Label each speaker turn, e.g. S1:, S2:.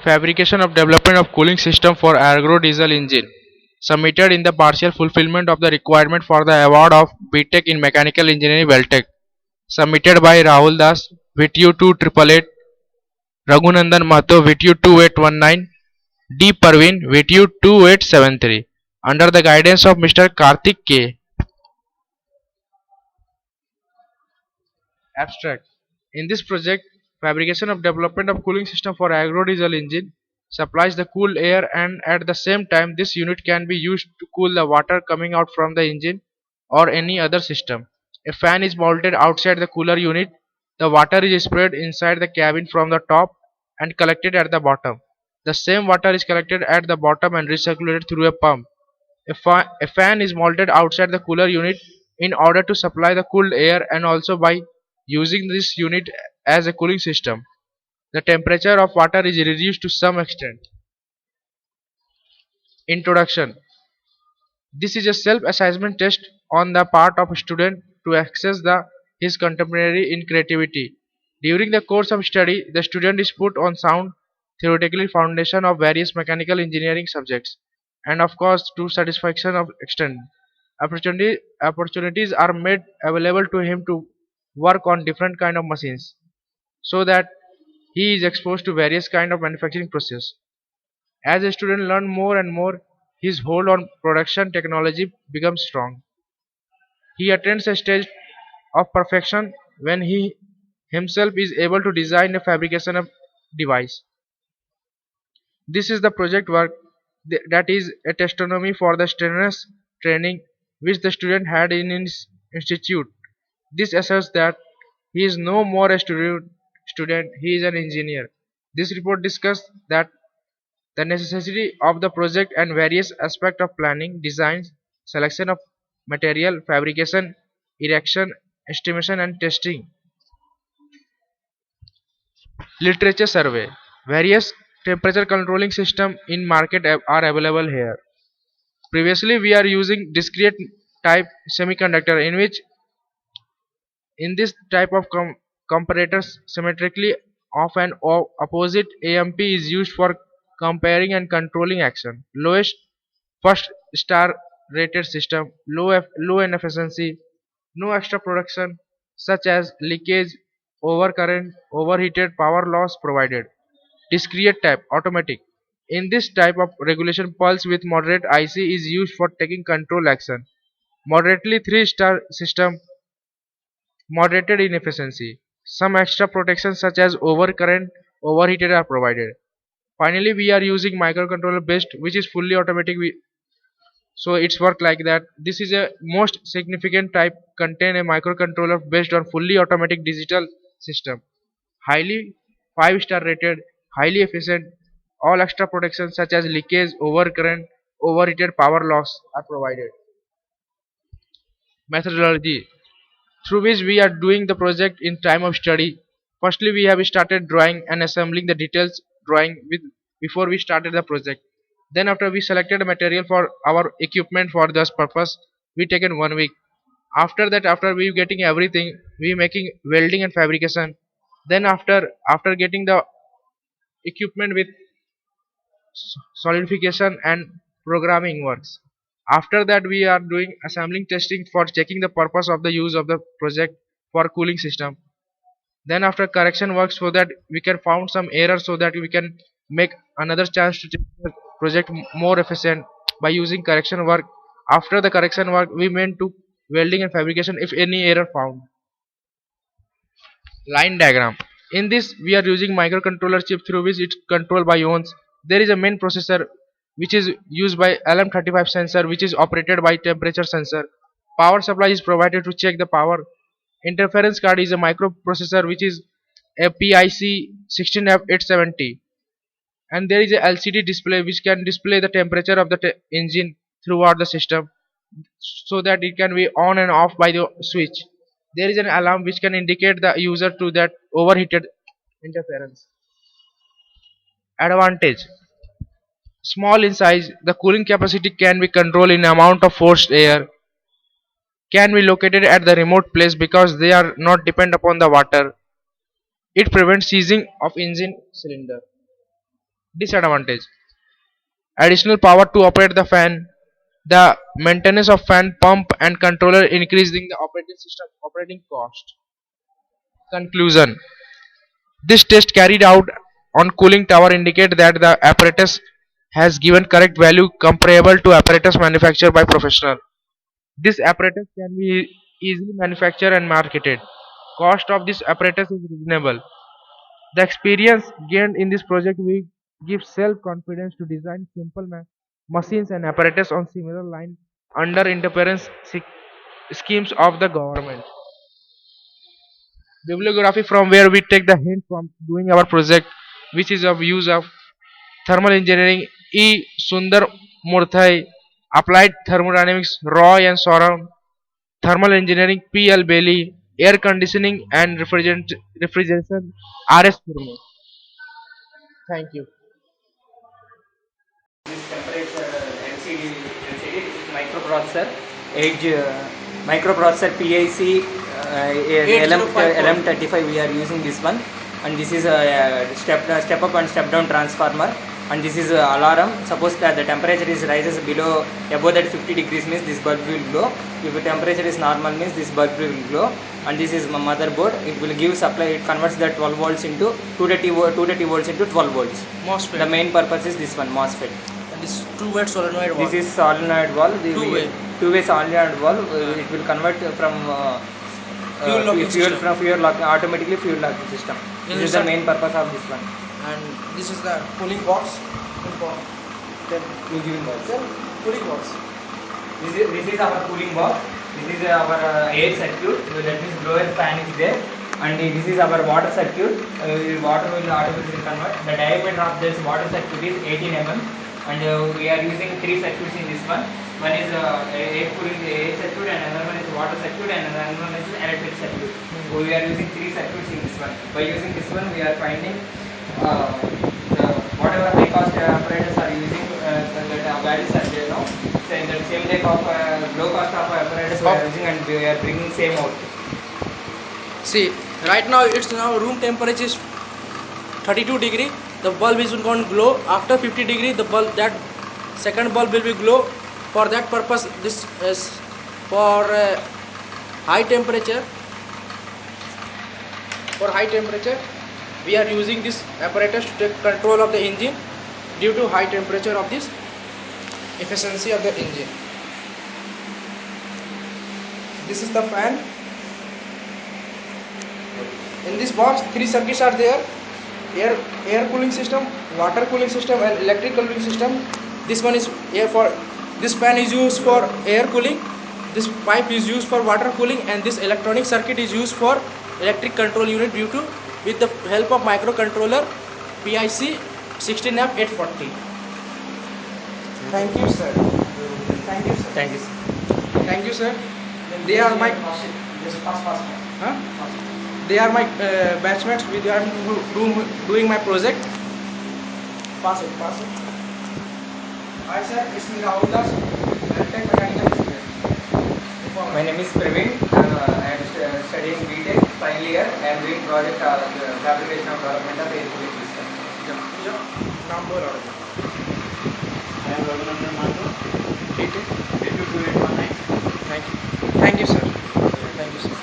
S1: Fabrication of development of cooling system for agro diesel engine submitted in the partial fulfillment of the requirement for the award of BTech in Mechanical Engineering Weltech submitted by Rahul Das VTU 2888 Raghunandan Mato VTU 2819 D Parveen VTU 2873 under the guidance of Mr. Karthik K. Abstract. In this project, fabrication of development of cooling system for agro diesel engine supplies the cool air, and at the same time this unit can be used to cool the water coming out from the engine or any other system. A fan is mounted outside the cooler unit. The water is sprayed inside the cabin from the top and collected at the bottom. The same water is collected at the bottom and recirculated through a pump. A fan is mounted outside the cooler unit in order to supply the cooled air, and also by using this unit as a cooling system, the temperature of water is reduced to some extent. Introduction. This is a self-assessment test on the part of a student to assess his contemporary in creativity. During the course of study, the student is put on sound theoretical foundation of various mechanical engineering subjects, and of course to satisfaction of extent. Opportunities are made available to him to work on different kind of machines, so that he is exposed to various kind of manufacturing process. As a student learns more and more, his hold on production technology becomes strong. He attains a stage of perfection when he himself is able to design a fabrication of device. This is the project work that is a testimony for the strenuous training which the student had in his institute. This asserts that he is no more a student, he is an engineer. This report discussed that the necessity of the project and various aspects of planning, design, selection of material, fabrication, erection, estimation and testing. Literature survey. Various temperature controlling systems in market are available here. Previously we are using discrete type semiconductor, in which in this type of comparators symmetrically of an opposite AMP is used for comparing and controlling action. Lowest first star rated system, low in efficiency, no extra production such as leakage, overcurrent, overheated, power loss provided. Discrete type automatic. In this type of regulation, pulse with moderate IC is used for taking control action. Moderately 3-star system, moderated in efficiency. Some extra protections such as overcurrent, overheated are provided. Finally, we are using microcontroller based, which is fully automatic. So it's work like that. This is a most significant type, contain a microcontroller based on fully automatic digital system. Highly 5-star rated, highly efficient. All extra protections such as leakage, overcurrent, overheated, power loss are provided. Methodology through which we are doing the project in time of study. Firstly, we have started drawing and assembling the details drawing with before we started the project. Then after we selected material for our equipment for this purpose, we taken 1 week. After that, after we getting everything, we making welding and fabrication. Then after getting the equipment with solidification and programming works. After that we are doing assembling testing for checking the purpose of the use of the project for cooling system. Then after correction work, so that we can found some error, so that we can make another chance to take the project more efficient by using correction work. After the correction work we went to welding and fabrication if any error found. Line diagram. In this we are using microcontroller chip through which it's controlled by ons. There is a main processor which is used by LM35 sensor, which is operated by temperature sensor. Power supply is provided to check the power. Interference card is a microprocessor which is a PIC 16870, and there is a LCD display which can display the temperature of the engine throughout the system, so that it can be on and off by the switch. There is an alarm which can indicate the user to that overheated interference. Advantage. Small in size, the cooling capacity can be controlled in amount of forced air, can be located at the remote place because they are not depend upon the water. It prevents seizing of engine cylinder. Disadvantage: additional power to operate the fan, the maintenance of fan pump and controller increasing the operating system operating cost. Conclusion: this test carried out on cooling tower indicate that the apparatus has given correct value comparable to apparatus manufactured by professional. This apparatus can be easily manufactured and marketed. Cost of this apparatus is reasonable. The experience gained in this project will give self-confidence to design simple machines and apparatus on similar line under interference schemes of the government. Bibliography from where we take the hint from doing our project, which is of use of thermal engineering E. Sundar Murthy, applied thermodynamics Roy and Soran, thermal engineering P. L. Bailey, air conditioning and refrigeration R. S. Murmu. Thank you.
S2: This temperature LCD this is microprocessor, edge microprocessor PIC LM35 we are using this one, and this is a step up and step down transformer, and this is a alarm. Suppose that the temperature is rises below above that 50 degrees means this bulb will glow. If the temperature is normal means this bulb will glow. And this is my motherboard. It will give supply. It converts the 12 volts into 230 volts into 12 volts.
S3: MOSFET.
S2: The main purpose is this one, MOSFET.
S3: And this two-way solenoid valve.
S2: This is solenoid valve. Two-way solenoid valve. It will convert from fuel lock automatically fuel locking system. This is the main purpose of this one.
S3: And this is the cooling box.
S2: Then cooling box.
S3: Cooling box.
S2: This is our cooling box. This is our air circuit. That means blower fan is there. And this is our water circuit. Water will automatically convert. The diameter of this water circuit is 18 mm. And we are using 3 circuits in this one. One is air cooling air circuit, and another one is water circuit, and another one is electric circuit. So we are using 3 circuits in this one. By using this one, we are finding whatever high cost apparatus are using, that values are there now. So in the same type of low cost of apparatus we are using, and we are bringing same out.
S3: See, right now it's now room temperature is 32 degree. The bulb is going to glow. After 50 degree, the bulb, that second bulb will be glow. For that purpose, this is for high temperature. For high temperature, we are using this apparatus to take control of the engine due to high temperature of this efficiency of the engine. This is the fan. In this box, 3 circuits are there: air cooling system, water cooling system, and electric cooling system. This one is air for this fan is used for air cooling. This pipe is used for water cooling, and this electronic circuit is used for electric control unit due to with the help of microcontroller PIC 16F840. Thank you, sir. Thank you, sir.
S2: Thank you, sir.
S3: Thank you, sir. They are my They are my batchmates with whom I am doing my project. Pass it. Hi, sir. It's me Rahul Das. Tech Mechanical Engineer.
S2: My name is Praveen. I am studying BTech final year. I am doing project fabrication of development of air cooling system.
S3: नाम बोल रहा
S2: I am Raghunandan Mathur.
S3: ठीक है.
S2: Thank you, sir.
S3: Thank you, sir. Thank you, sir.